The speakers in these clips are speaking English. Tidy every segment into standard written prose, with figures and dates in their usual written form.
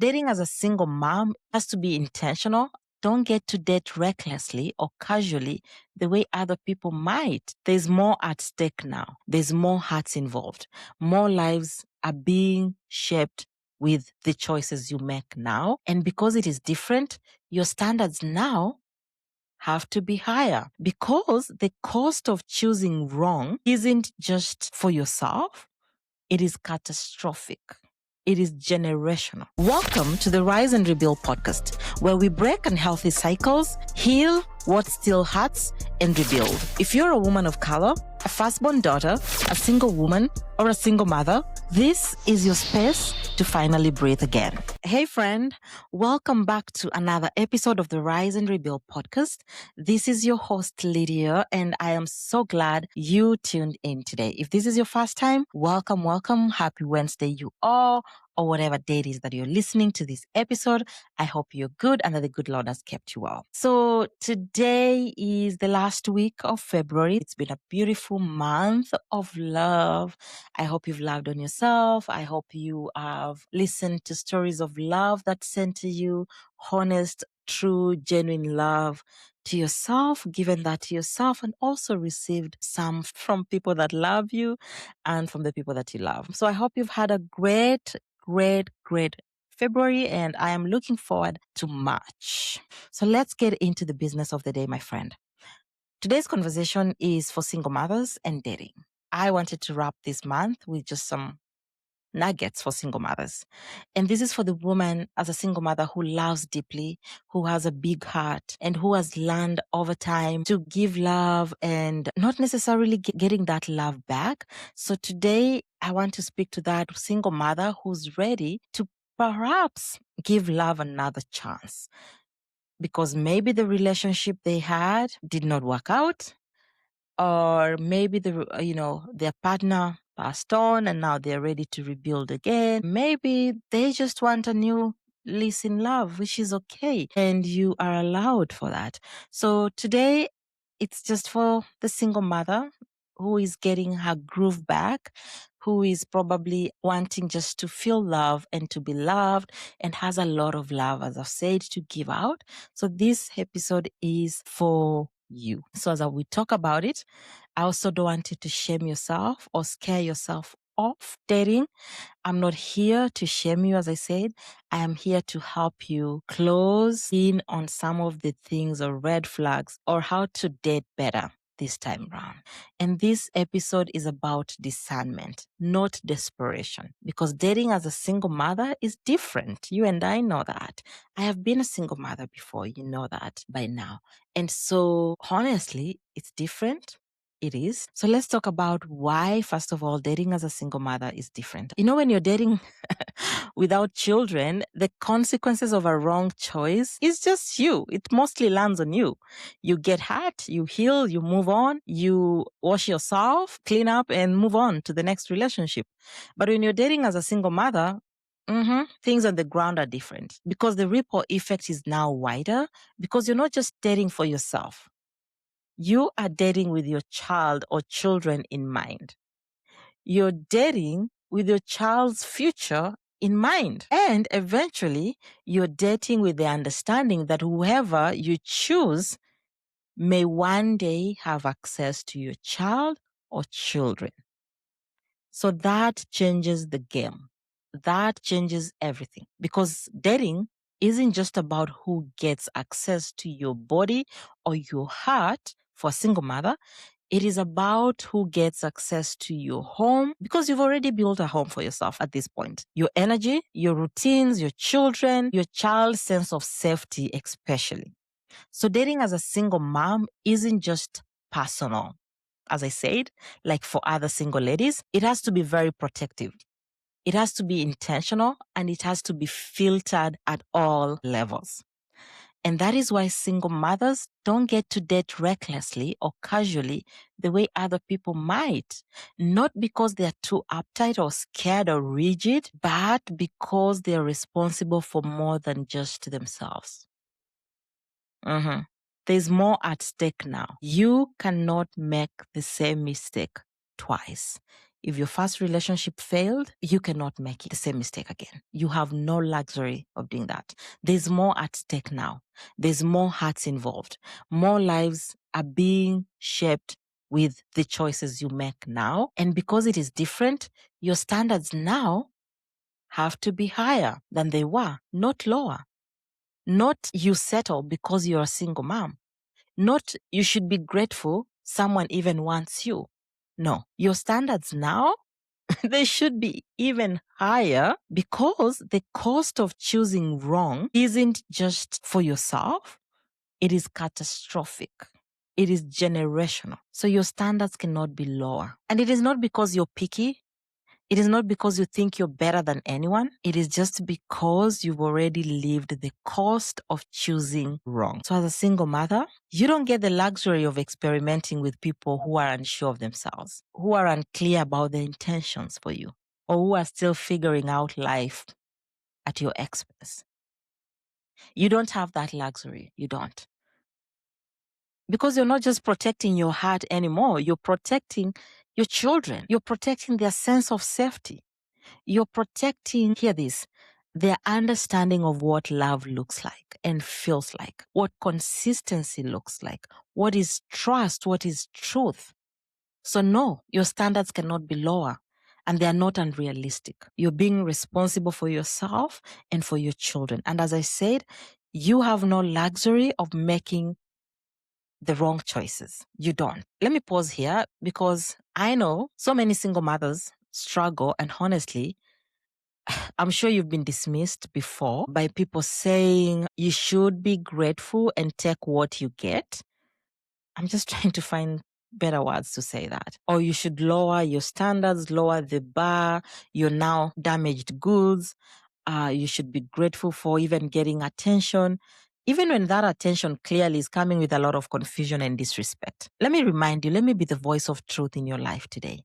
Dating as a single mom has to be intentional. Don't get to date recklessly or casually the way other people might. There's more at stake now. There's more hearts involved. More lives are being shaped with the choices you make now. And because it is different, your standards now have to be higher because the cost of choosing wrong isn't just for yourself, it is catastrophic. It is generational. Welcome to the Rise and Rebuild podcast, where we break unhealthy cycles, heal what still hurts, and rebuild. If you're a woman of color, a firstborn daughter, a single woman, or a single mother, this is your space to finally breathe again. Hey friend, welcome back to another episode of the Rise and Rebuild podcast. This is your host, Lydia, and I am so glad you tuned in today. If this is your first time, welcome. Happy Wednesday, you all, or whatever day it is that you're listening to this episode. I hope you're good and that the good Lord has kept you well. So today is the last week of February. It's been a beautiful month of love. I hope you've loved on yourself. I hope you have listened to stories of love that sent to you, honest, true, genuine love to yourself, given that to yourself, and also received some from people that love you and from the people that you love. So I hope you've had a great February, and I am looking forward to March. So let's get into the business of the day, my friend. Today's conversation is for single mothers and dating. I wanted to wrap this month with just some nuggets for single mothers. And this is for the woman as a single mother who loves deeply, who has a big heart, and who has learned over time to give love and not necessarily getting that love back. So today, I want to speak to that single mother who's ready to perhaps give love another chance. Because maybe the relationship they had did not work out, or maybe their partner passed on and now they're ready to rebuild again. Maybe they just want a new lease in love, which is okay, and you are allowed for that. So today it's just for the single mother who is getting her groove back, who is probably wanting just to feel love and to be loved and has a lot of love, as I've said, to give out. So this episode is for you. So as we talk about it, I also don't want you to shame yourself or scare yourself off dating. I'm not here to shame you, as I said. I am here to help you close in on some of the things or red flags or how to date better this time around. And this episode is about discernment, not desperation, because dating as a single mother is different. You and I know that. I have been a single mother before. You know that by now. And so honestly, it's different. It is. So let's talk about why, first of all, dating as a single mother is different. You know, when you're dating without children, the consequences of a wrong choice is just you. It mostly lands on you. You get hurt, you heal, you move on, you wash yourself, clean up, and move on to the next relationship. But when you're dating as a single mother, things on the ground are different because the ripple effect is now wider because you're not just dating for yourself. You are dating with your child or children in mind. You're dating with your child's future in mind. And eventually, you're dating with the understanding that whoever you choose may one day have access to your child or children. So that changes the game. That changes everything because dating isn't just about who gets access to your body or your heart for a single mother. It is about who gets access to your home because you've already built a home for yourself at this point. Your energy, your routines, your children, your child's sense of safety, especially. So dating as a single mom isn't just personal. As I said, like for other single ladies, it has to be very protective. It has to be intentional and it has to be filtered at all levels. And that is why single mothers don't get to date recklessly or casually the way other people might. Not because they're too uptight or scared or rigid, but because they're responsible for more than just themselves. There's more at stake now. You cannot make the same mistake twice. If your first relationship failed, you cannot make the same mistake again. You have no luxury of doing that. There's more at stake now. There's more hearts involved. More lives are being shaped with the choices you make now. And because it is different, your standards now have to be higher than they were, not lower. Not you settle because you're a single mom. Not you should be grateful someone even wants you. No, your standards now, they should be even higher because the cost of choosing wrong isn't just for yourself, it is catastrophic. It is generational. So your standards cannot be lower. And it is not because you're picky. It is not because you think you're better than anyone. It is just because you've already lived the cost of choosing wrong. So as a single mother, you don't get the luxury of experimenting with people who are unsure of themselves, who are unclear about their intentions for you, or who are still figuring out life at your expense. You don't have that luxury. You don't. Because you're not just protecting your heart anymore. You're protecting your children. You're protecting their sense of safety. You're protecting, hear this, their understanding of what love looks like and feels like, what consistency looks like, what is trust, what is truth. So no, your standards cannot be lower and they are not unrealistic. You're being responsible for yourself and for your children. And as I said, you have no luxury of making the wrong choices. You don't. Let me pause here because I know so many single mothers struggle, and honestly, I'm sure you've been dismissed before by people saying you should be grateful and take what you get. I'm just trying to find better words to say that. Or you should lower your standards, lower the bar. You're now damaged goods. You should be grateful for even getting attention, even when that attention clearly is coming with a lot of confusion and disrespect. Let me remind you, let me be the voice of truth in your life today.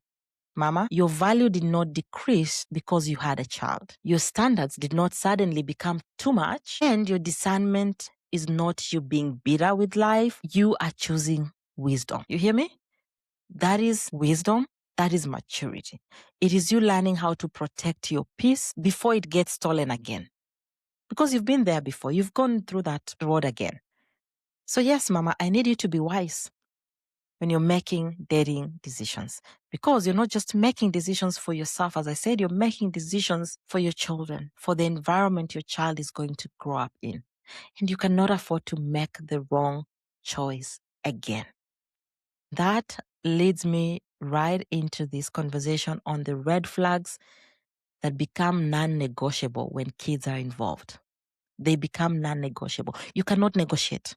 Mama, your value did not decrease because you had a child. Your standards did not suddenly become too much, and your discernment is not you being bitter with life. You are choosing wisdom. You hear me? That is wisdom. That is maturity. It is you learning how to protect your peace before it gets stolen again. Because you've been there before. You've gone through that road again. So yes, Mama, I need you to be wise when you're making dating decisions. Because you're not just making decisions for yourself. As I said, you're making decisions for your children, for the environment your child is going to grow up in. And you cannot afford to make the wrong choice again. That leads me right into this conversation on the red flags that become non-negotiable when kids are involved. They become non-negotiable. You cannot negotiate.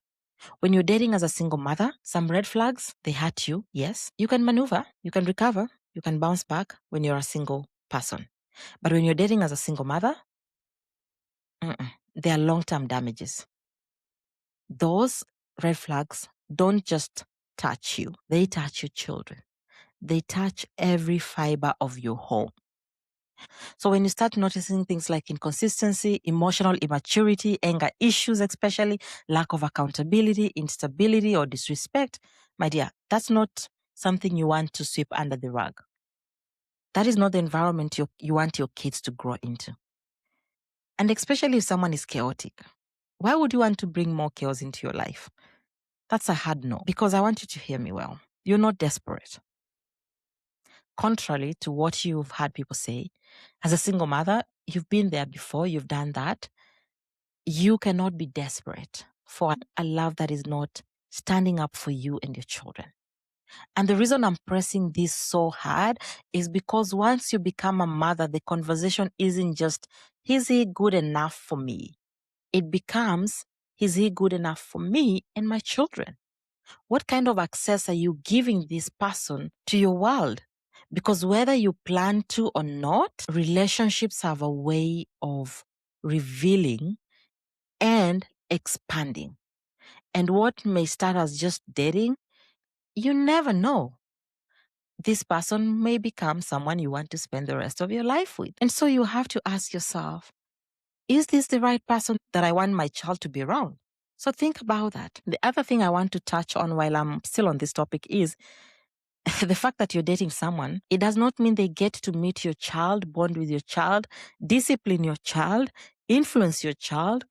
When you're dating as a single mother, some red flags, they hurt you, yes. You can maneuver, you can recover, you can bounce back when you're a single person. But when you're dating as a single mother, they are long-term damages. Those red flags don't just touch you, they touch your children. They touch every fiber of your home. So when you start noticing things like inconsistency, emotional immaturity, anger issues, especially lack of accountability, instability, or disrespect, my dear, that's not something you want to sweep under the rug. That is not the environment you want your kids to grow into. And especially if someone is chaotic, why would you want to bring more chaos into your life? That's a hard no, because I want you to hear me well. You're not desperate. Contrary to what you've heard people say, as a single mother, you've been there before, you've done that. You cannot be desperate for a love that is not standing up for you and your children. And the reason I'm pressing this so hard is because once you become a mother, the conversation isn't just, is he good enough for me? It becomes, is he good enough for me and my children? What kind of access are you giving this person to your world? Because whether you plan to or not, relationships have a way of revealing and expanding. And what may start as just dating, you never know. This person may become someone you want to spend the rest of your life with. And so you have to ask yourself, is this the right person that I want my child to be around? So think about that. The other thing I want to touch on while I'm still on this topic is the fact that you're dating someone, it does not mean they get to meet your child, bond with your child, discipline your child, influence your child,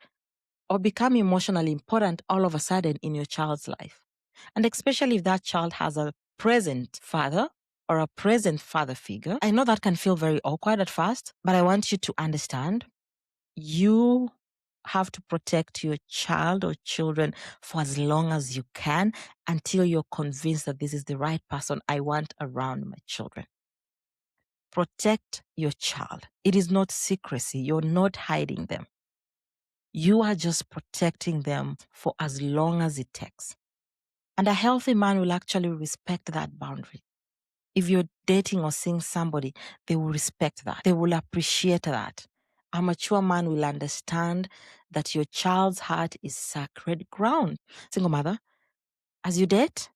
or become emotionally important all of a sudden in your child's life. And especially if that child has a present father or a present father figure. I know that can feel very awkward at first, but I want you to understand you have to protect your child or children for as long as you can until you're convinced that this is the right person I want around my children. Protect your child. It is not secrecy. You're not hiding them. You are just protecting them for as long as it takes. And a healthy man will actually respect that boundary. If you're dating or seeing somebody, they will respect that. They will appreciate that. A mature man will understand that your child's heart is sacred ground. Single mother, as you date,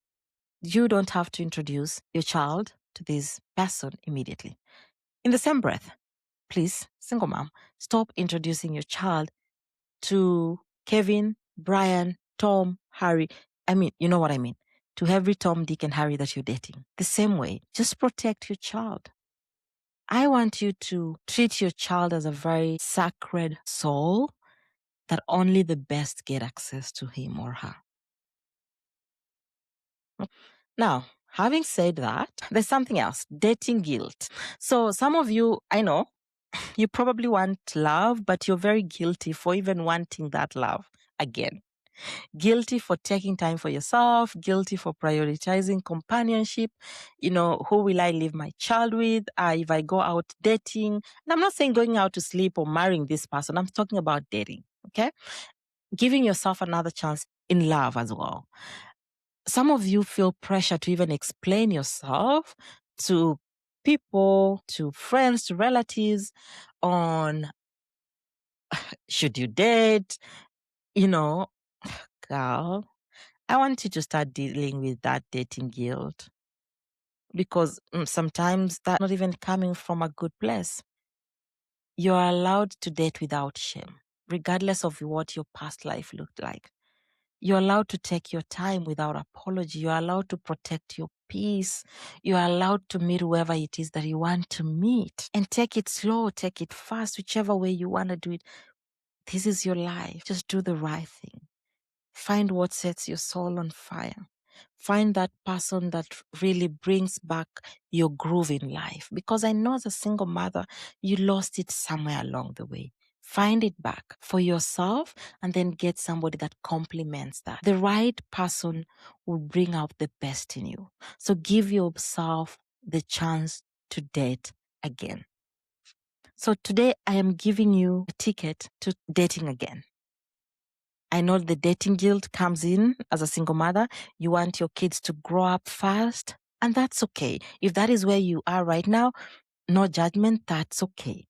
you don't have to introduce your child to this person immediately. In the same breath, please, single mom, stop introducing your child to Kevin, Brian, Tom, Harry. I mean, you know what I mean. To every Tom, Dick, and Harry that you're dating. The same way, just protect your child. I want you to treat your child as a very sacred soul that only the best get access to him or her. Now, having said that, there's something else, dating guilt. So some of you, I know, you probably want love, but you're very guilty for even wanting that love again. Guilty for taking time for yourself, guilty for prioritizing companionship. Who will I leave my child with? If I go out dating, and I'm not saying going out to sleep or marrying this person, I'm talking about dating, okay? Giving yourself another chance in love as well. Some of you feel pressure to even explain yourself to people, to friends, to relatives on should you date, girl, I want you to start dealing with that dating guilt because sometimes that's not even coming from a good place. You're allowed to date without shame, regardless of what your past life looked like. You're allowed to take your time without apology. You're allowed to protect your peace. You're allowed to meet whoever it is that you want to meet and take it slow, take it fast, whichever way you want to do it. This is your life. Just do the right thing. Find what sets your soul on fire. Find that person that really brings back your groove in life. Because I know as a single mother, you lost it somewhere along the way. Find it back for yourself and then get somebody that complements that. The right person will bring out the best in you. So give yourself the chance to date again. So today I am giving you a ticket to dating again. I know the dating guilt comes in as a single mother. You want your kids to grow up fast, and that's okay. If that is where you are right now, no judgment, that's okay.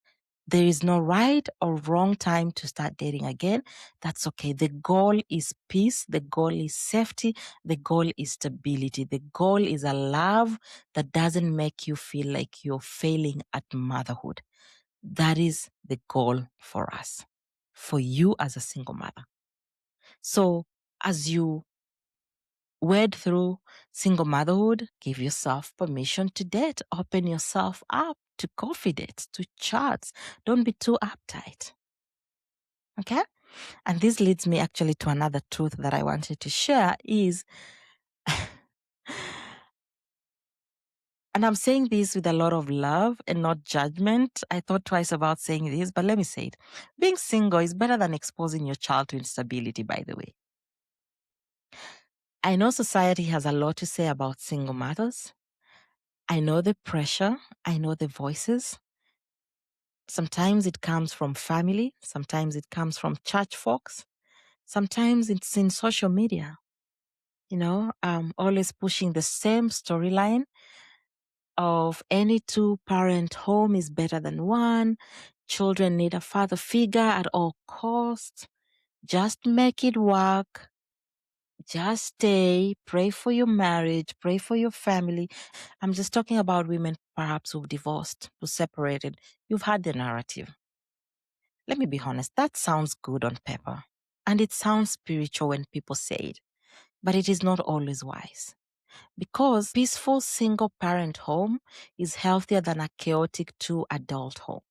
There is no right or wrong time to start dating again. That's okay. The goal is peace. The goal is safety. The goal is stability. The goal is a love that doesn't make you feel like you're failing at motherhood. That is the goal for us, for you as a single mother. So as you wade through single motherhood, give yourself permission to date. Open yourself up to coffee dates, to chats. Don't be too uptight. Okay? And this leads me actually to another truth that I wanted to share is, and I'm saying this with a lot of love and not judgment. I thought twice about saying this, but let me say it. Being single is better than exposing your child to instability, by the way. I know society has a lot to say about single mothers. I know the pressure. I know the voices. Sometimes it comes from family. Sometimes it comes from church folks. Sometimes it's in social media. Always pushing the same storyline of any two-parent home is better than one. Children need a father figure at all costs. Just make it work. Just stay, pray for your marriage, pray for your family. I'm just talking about women perhaps who've divorced, who separated. You've had the narrative. Let me be honest, that sounds good on paper. And it sounds spiritual when people say it, but it is not always wise. Because peaceful single parent home is healthier than a chaotic two adult home.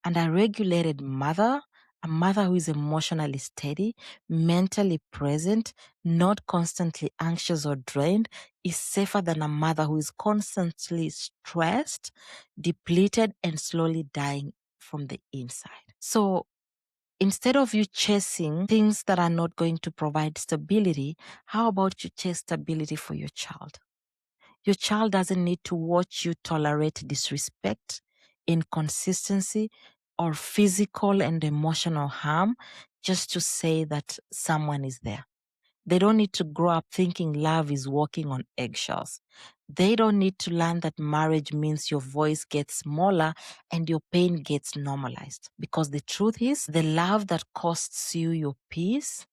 And a regulated mother, a mother who is emotionally steady, mentally present, not constantly anxious or drained, is safer than a mother who is constantly stressed, depleted, and slowly dying from the inside. So instead of you chasing things that are not going to provide stability, how about you chase stability for your child? Your child doesn't need to watch you tolerate disrespect, inconsistency, or physical and emotional harm just to say that someone is there. They don't need to grow up thinking love is walking on eggshells. They don't need to learn that marriage means your voice gets smaller and your pain gets normalized. Because the truth is, the love that costs you your peace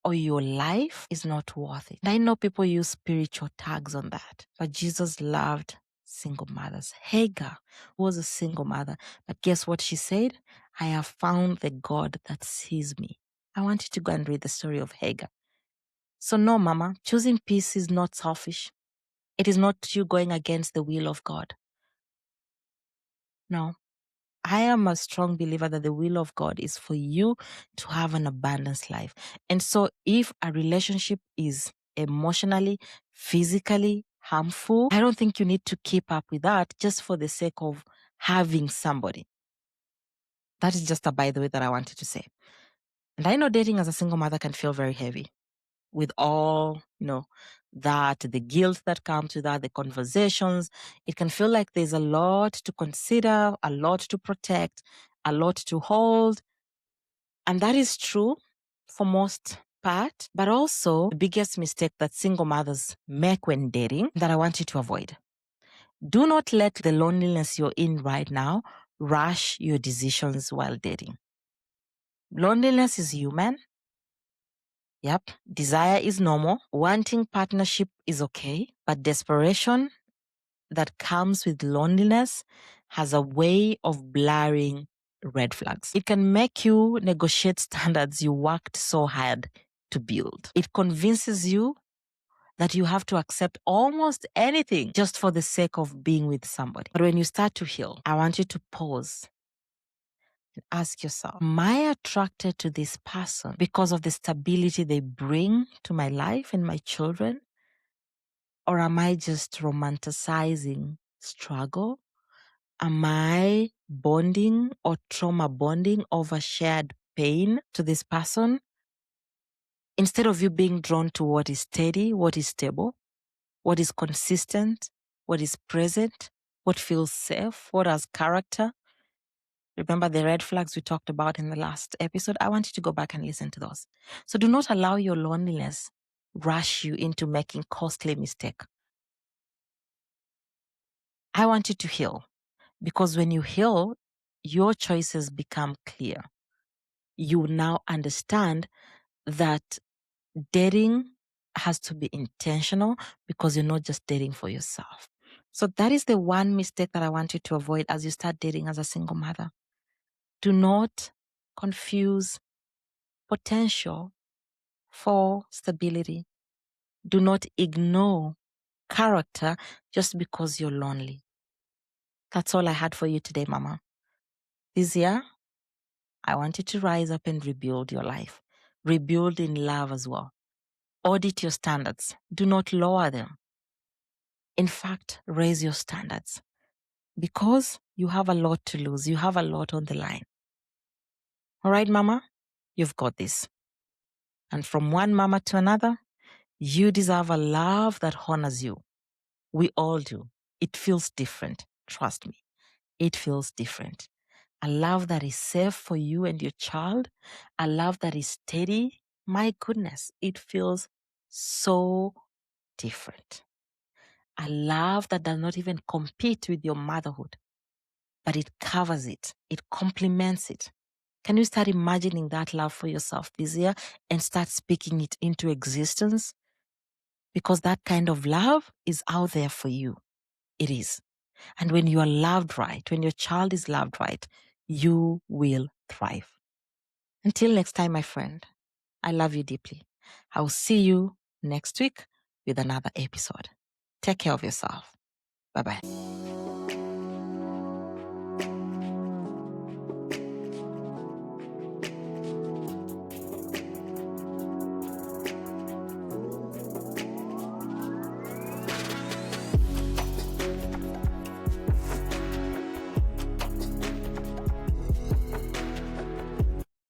or your life is not worth it. And I know people use spiritual tags on that, but Jesus loved single mothers. Hagar was a single mother, but guess what she said? I have found the God that sees me. I want you to go and read the story of Hagar. So no, mama, choosing peace is not selfish. It is not you going against the will of God. No, I am a strong believer that the will of God is for you to have an abundance life. And so if a relationship is emotionally, physically harmful, I don't think you need to keep up with that just for the sake of having somebody. That is just a by the way that I wanted to say. And I know dating as a single mother can feel very heavy with all, that the guilt that comes with that, the conversations. It can feel like there's a lot to consider, a lot to protect, a lot to hold. And that is true for most part, but also the biggest mistake that single mothers make when dating that I want you to avoid. Do not let the loneliness you're in right now rush your decisions while dating. Loneliness is human. Yep. Desire is normal. Wanting partnership is okay. But desperation that comes with loneliness has a way of blurring red flags. It can make you negotiate standards you worked so hard to build. It convinces you that you have to accept almost anything just for the sake of being with somebody. But when you start to heal, I want you to pause and ask yourself, am I attracted to this person because of the stability they bring to my life and my children? Or am I just romanticizing struggle? Am I bonding or trauma bonding over shared pain to this person? Instead of you being drawn to what is steady, what is stable, what is consistent, what is present, what feels safe, what has character. Remember the red flags we talked about in the last episode? I want you to go back and listen to those. So do not allow your loneliness rush you into making costly mistake. I want you to heal, because when you heal, your choices become clear. You now understand that dating has to be intentional because you're not just dating for yourself. So that is the one mistake that I want you to avoid as you start dating as a single mother. Do not confuse potential for stability. Do not ignore character just because you're lonely. That's all I had for you today, Mama. This year, I want you to rise up and rebuild your life. Rebuild in love as well. Audit your standards. Do not lower them. In fact, raise your standards because you have a lot to lose. You have a lot on the line. All right, Mama, you've got this. And from one mama to another, you deserve a love that honors you. We all do. It feels different. Trust me. It feels different. A love that is safe for you and your child. A love that is steady. My goodness, it feels so different. A love that does not even compete with your motherhood, but it covers it. It complements it. Can you start imagining that love for yourself this year and start speaking it into existence? Because that kind of love is out there for you. It is. And when you are loved right, when your child is loved right, you will thrive. Until next time, my friend, I love you deeply. I will see you next week with another episode. Take care of yourself. Bye bye.